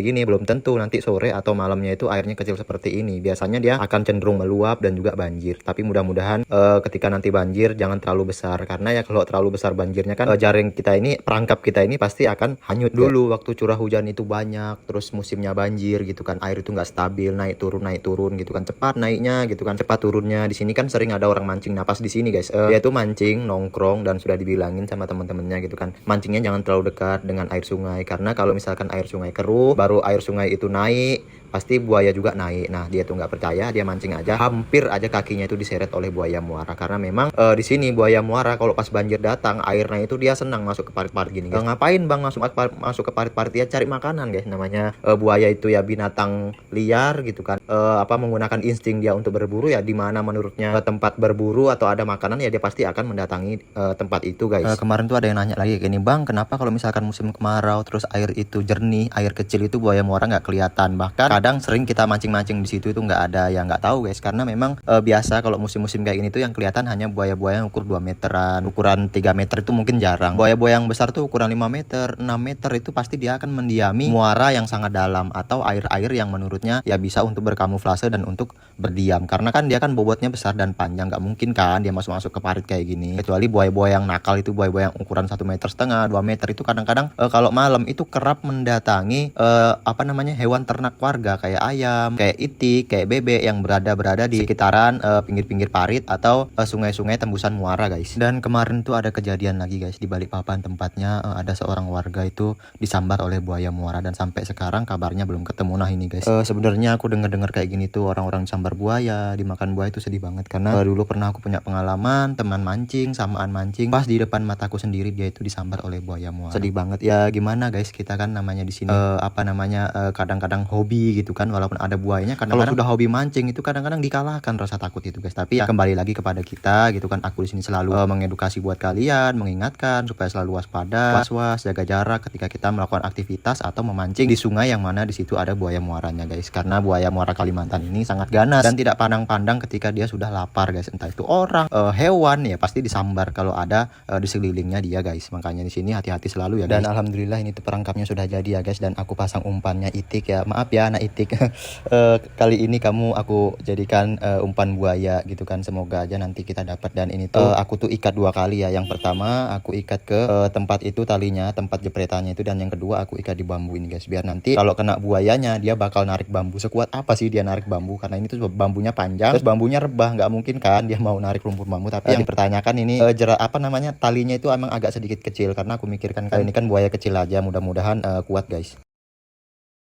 gini, belum tentu nanti sore atau malamnya itu airnya kecil seperti ini. Biasanya dia akan cenderung meluap dan juga banjir. Tapi mudah-mudahan ketika nanti banjir jangan terlalu besar, karena ya kalau terlalu besar banjirnya kan jaring kita ini, perangkap kita ini pasti akan hanyut. Dulu waktu curah hujan itu banyak, terus musimnya banjir gitu kan, air itu nggak stabil, naik turun gitu kan, cepat naiknya gitu kan, cepat turunnya. Di sini kan sering ada orang mancing. Nah pas di sini guys, dia tuh mancing nongkrong dan sudah dibilangin sama teman-temannya gitu kan, mancingnya jangan terlalu dekat dengan air sungai, karena kalau misalkan air sungai keruh, baru air sungai itu naik, pasti buaya juga naik. Nah dia tuh nggak percaya, dia mancing aja, hampir aja kakinya itu diseret oleh buaya muara. Karena memang di sini buaya muara kalau pas banjir datang, airnya itu dia senang masuk ke parit-parit gini guys. Ngapain bang masuk ke parit-parit? Ya cari makanan guys. Namanya buaya itu ya binatang liar gitu kan, menggunakan insting dia untuk berburu. Ya dimana menurutnya tempat berburu atau ada makanan, ya dia pasti akan mendatangi tempat itu guys. Kemarin tuh ada yang nanya lagi kayak gini, bang kenapa kalau misalkan musim kemarau terus air itu jernih, air kecil itu buaya muara nggak kelihatan? Bahkan kadang sering kita mancing-mancing di situ itu nggak ada. Ya nggak tahu guys, karena memang biasa kalau musim-musim kayak gini tuh yang kelihatan hanya buaya-buaya yang ukur 2 meteran, ukuran 3 meter itu mungkin jarang. Buaya-buaya yang besar tuh ukuran 5 meter, 6 meter itu pasti dia akan mendiami muara yang sangat dalam atau air-air yang menurutnya ya bisa untuk berkamuflase dan untuk berdiam. Karena kan dia kan bobotnya besar dan panjang, nggak mungkin kan dia masuk-masuk ke parit kayak gini. Kecuali buaya-buaya yang nakal itu, buaya-buaya yang ukuran 1,5 meter, 2 meter itu kadang-kadang kalau malam itu kerap mendatangi hewan ternak warga kayak ayam, kayak itik, kayak bebek yang berada di sekitaran pinggir-pinggir parit atau sungai-sungai tembusan muara guys. Dan kemarin tuh ada kejadian lagi guys di Balikpapan tempatnya, ada seorang warga itu disambar oleh buaya muara dan sampai sekarang kabarnya belum ketemu. Nah ini guys, sebenarnya aku dengar kayak gini tuh orang-orang disambar buaya, dimakan buaya itu sedih banget. Karena dulu pernah aku punya pengalaman teman mancing, samaan mancing, pas di depan mataku sendiri dia itu disambar oleh buaya muara. Sedih banget ya, gimana guys, kita kan namanya di sini kadang-kadang hobi gitu kan, walaupun ada buayanya. Kalau sudah hobi mancing itu kadang-kadang dikalahkan rasa takut itu guys. Tapi ya kembali lagi kepada kita gitu kan. Aku di sini selalu mengedukasi buat kalian, mengingatkan supaya selalu waspada, was-was, jaga jarak ketika kita melakukan aktivitas atau memancing di sungai yang mana di situ ada buaya muaranya guys. Karena buaya muara Kalimantan ini sangat ganas dan tidak pandang-pandang ketika dia sudah lapar guys. Entah itu orang, hewan, ya pasti disambar kalau ada di sekelilingnya dia guys. Makanya di sini hati-hati selalu ya guys. Dan alhamdulillah ini tuh perangkapnya sudah jadi ya guys, dan aku pasang umpannya itik ya. Maaf ya anak itik. Kali ini aku jadikan umpan buaya gitu kan. Semoga aja nanti kita dapat. Dan ini tuh aku tuh ikat 2 kali ya. Yang pertama aku ikat ke tempat itu talinya, tempat jepretannya itu, dan yang kedua aku ikat di bambu ini guys, biar nanti kalau kena buayanya dia bakal narik bambu. Sekuat apa sih dia narik bambu? Karena ini tuh bambunya panjang, terus bambunya rebah, nggak mungkin kan dia mau narik rumput bambu. Tapi yang dipertanyakan ini talinya itu emang agak sedikit kecil, karena aku mikirkan kan ini kan buaya kecil aja, mudah-mudahan kuat guys.